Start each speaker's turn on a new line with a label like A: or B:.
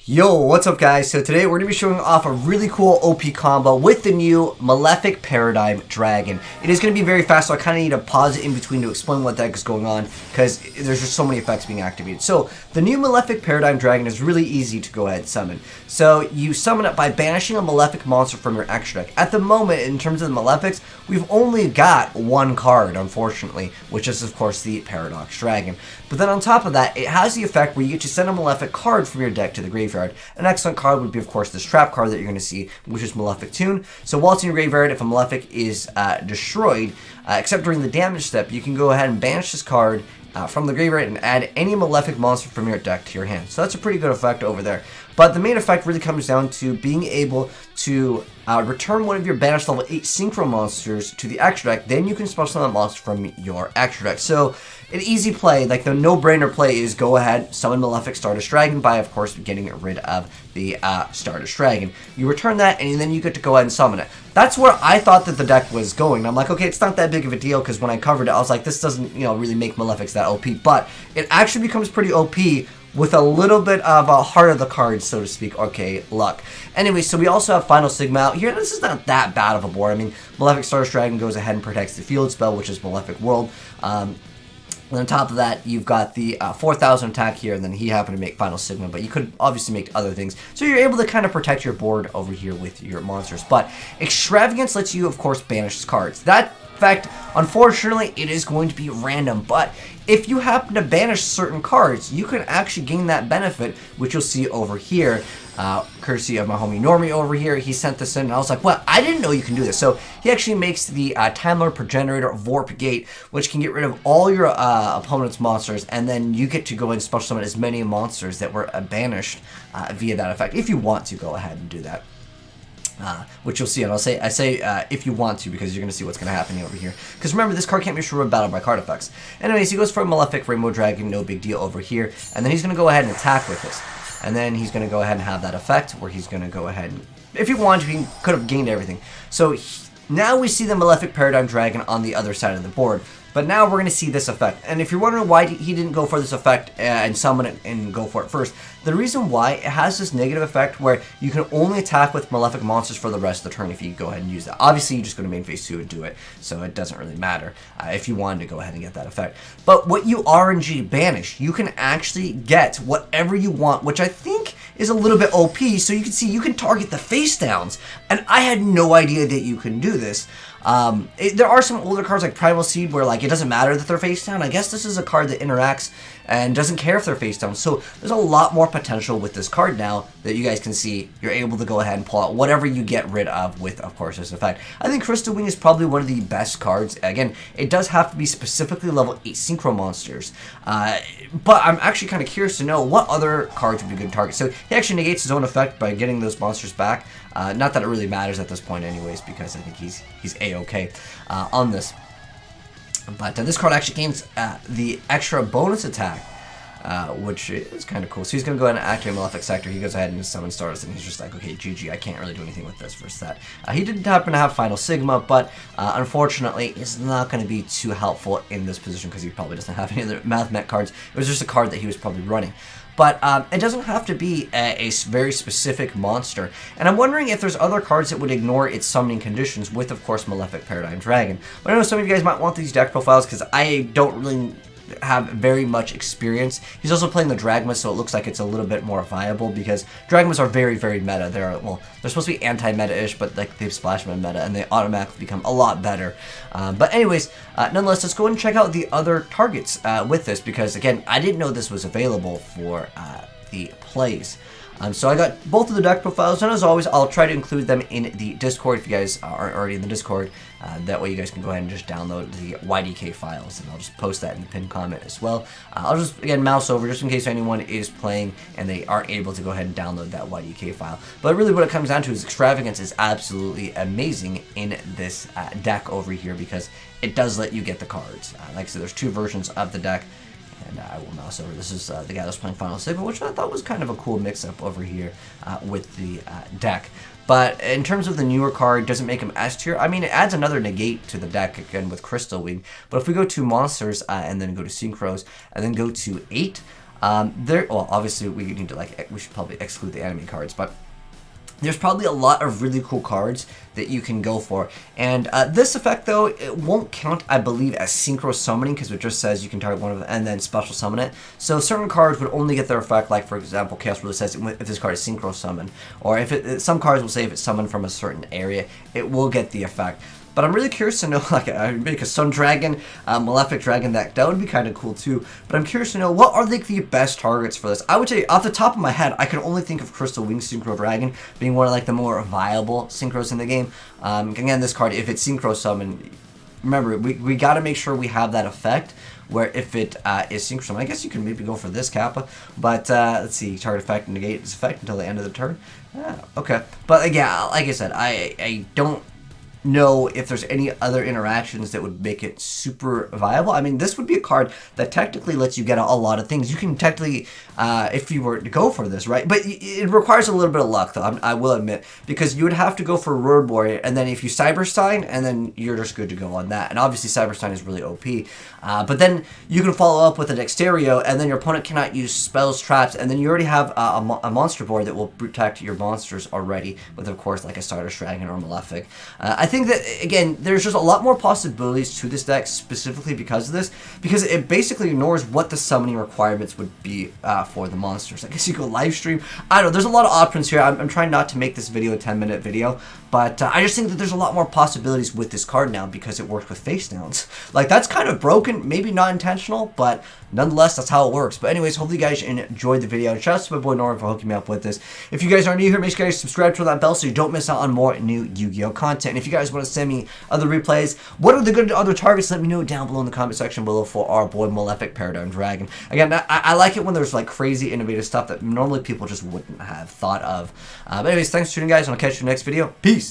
A: Yo, what's up guys? So today we're going to be showing off a really cool OP combo with the new Malefic Paradigm Dragon. It is going to be very fast, so I kind of need to pause it in between to explain what the heck is going on, because there's just so many effects being activated. So the new Malefic Paradigm Dragon is really easy to go ahead and summon. So you summon it by banishing a Malefic monster from your extra deck. At the moment, in terms of the Malefics, we've only got one card, unfortunately, which is of course the Paradox Dragon. But then on top of that, it has the effect where you get to send a Malefic card from your deck to the graveyard. An excellent card would be, of course, this trap card that you're going to see, which is Malefic Tune. So while it's in your graveyard, if a Malefic is destroyed, except during the damage step, you can go ahead and banish this card from the graveyard and add any Malefic monster from your deck to your hand. So that's a pretty good effect over there. But the main effect really comes down to being able to return one of your banished level 8 synchro monsters to the extra deck. Then you can special summon that monster from your extra deck. So an easy play, like the no-brainer play, is go ahead, summon Malefic Stardust Dragon by, of course, getting rid of the Stardust Dragon. You return that, and then you get to go ahead and summon it. That's where I thought that the deck was going. I'm like, okay, it's not that big of a deal, because when I covered it, I was like, this doesn't, really make Malefics that OP. But it actually becomes pretty OP with a little bit of a heart of the cards, so to speak. Okay, luck. Anyway, so we also have Final Sigma out here. This is not that bad of a board. I mean, Malefic Stardust Dragon goes ahead and protects the field spell, which is Malefic World. And on top of that, you've got the 4,000 attack here, and then he happened to make Final Sigma, but you could obviously make other things. So you're able to kind of protect your board over here with your monsters. But Extravagance lets you, of course, banish cards. That fact, unfortunately, it is going to be random, but if you happen to banish certain cards, you can actually gain that benefit, which you'll see over here, courtesy of my homie Normie over here. He sent this in, and I was like, well, I didn't know you can do this. So he actually makes the Time Lord Progenitor Vorp Gate, which can get rid of all your opponent's monsters, and then you get to go and special summon as many monsters that were banished via that effect, if you want to go ahead and do that. Which you'll see, and I say if you want to, because you're going to see what's going to happen over here. Because remember, this card can't be destroyed battle by card effects. Anyways, he goes for a Malefic Rainbow Dragon, no big deal over here, and then he's going to go ahead and attack with this. And then he's going to go ahead and have that effect, where he's going to go ahead and, if he wanted to, he could have gained everything. So now we see the Malefic Paradigm Dragon on the other side of the board. But now we're going to see this effect. And if you're wondering why he didn't go for this effect and summon it and go for it first, the reason why, it has this negative effect where you can only attack with Malefic monsters for the rest of the turn if you go ahead and use that. Obviously, you just go to main phase 2 and do it, so it doesn't really matter if you wanted to go ahead and get that effect. But what you RNG banish, you can actually get whatever you want, which I think is a little bit OP. So you can see you can target the face downs, and I had no idea that you can do this. There are some older cards like Primal Seed where it doesn't matter that they're face down. I guess this is a card that interacts and doesn't care if they're face down. So there's a lot more potential with this card now that you guys can see. You're able to go ahead and pull out whatever you get rid of with, of course, this effect. I think Crystal Wing is probably one of the best cards. Again, it does have to be specifically level 8 synchro monsters. But I'm actually kind of curious to know what other cards would be good targets. So he actually negates his own effect by getting those monsters back. Not that it really matters at this point anyways, because I think he's A-okay on this. But this card actually gains the extra bonus attack, which is kind of cool. So he's going to go ahead and activate Malefic Sector. He goes ahead and summon Stardust, and he's just like, okay, GG, I can't really do anything with this versus that. He did happen to have Final Sigma, but unfortunately, it's not going to be too helpful in this position because he probably doesn't have any other Mathmech cards. It was just a card that he was probably running. But it doesn't have to be a very specific monster. And I'm wondering if there's other cards that would ignore its summoning conditions with, of course, Malefic Paradigm Dragon. But I know some of you guys might want these deck profiles because I don't really have very much experience. He's also playing the Dragmas, so it looks like it's a little bit more viable because Dragmas are very, very meta. They're supposed to be anti-meta-ish, but they've splashed them in meta, and they automatically become a lot better. But anyways, nonetheless, let's go ahead and check out the other targets with this because, again, I didn't know this was available for the plays. So I got both of the deck profiles, and as always, I'll try to include them in the Discord if you guys aren't already in the Discord. That way you guys can go ahead and just download the YDK files, and I'll just post that in the pinned comment as well. I'll just, again, mouse over just in case anyone is playing and they aren't able to go ahead and download that YDK file. But really what it comes down to is Extravagance is absolutely amazing in this deck over here because it does let you get the cards. Like I said, there's two versions of the deck. And I will mouse over. This is the guy that's playing Final Sigma, which I thought was kind of a cool mix-up over here with the deck. But in terms of the newer card, doesn't make him S tier. I mean, it adds another negate to the deck, again, with Crystal Wing. But if we go to Monsters and then go to Synchros and then go to 8, Well, obviously we need to we should probably exclude the anime cards, but there's probably a lot of really cool cards that you can go for. And this effect, though, it won't count, I believe, as synchro summoning, because it just says you can target one of them and then special summon it. So certain cards would only get their effect, like, for example, Chaos Ruler says if this card is synchro summoned. Or if some cards will say if it's summoned from a certain area, it will get the effect. But I'm really curious to know, like, I make a Sun Dragon, Malefic Dragon deck. That would be kind of cool, too. But I'm curious to know, what are the best targets for this? I would say, off the top of my head, I can only think of Crystal Wing Synchro Dragon being one of, like, the more viable synchros in the game. Again, this card, if it's synchro summoned, remember, we got to make sure we have that effect, where if it is synchro summoned, I guess you can maybe go for this Kappa. But, let's see, target effect and negate its effect until the end of the turn. Okay. But, again, like I said, I don't know if there's any other interactions that would make it super viable. I mean, this would be a card that technically lets you get a lot of things. You can technically, if you were to go for this, right? But it requires a little bit of luck, though, I will admit, because you would have to go for Road Warrior, and then if you Cyberstein, and then you're just good to go on that. And obviously, Cyberstein is really OP. But then you can follow up with an Exterio, and then your opponent cannot use spells, traps, and then you already have a monster board that will protect your monsters already, with, of course, like a Stardust Dragon or Malefic. I think that, again, there's just a lot more possibilities to this deck specifically because of this, because it basically ignores what the summoning requirements would be for the monsters. I guess you go live stream. I don't know, there's a lot of options here. I'm trying not to make this video a 10-minute video, but I just think that there's a lot more possibilities with this card now because it works with face downs. Like, that's kind of broken, maybe not intentional, but nonetheless, that's how it works. But anyways, hopefully you guys enjoyed the video. Shout out to my boy Norman for hooking me up with this. If you guys are new here, make sure you guys subscribe to that bell so you don't miss out on more new Yu-Gi-Oh content. And if you guys want to send me other replays, what are the good other targets, let me know down below in the comment section below for our boy Malefic Paradigm Dragon. Again, I like it when there's like crazy innovative stuff that normally people just wouldn't have thought of. But anyways, thanks for tuning in, guys, and I'll catch you in the next video. Peace!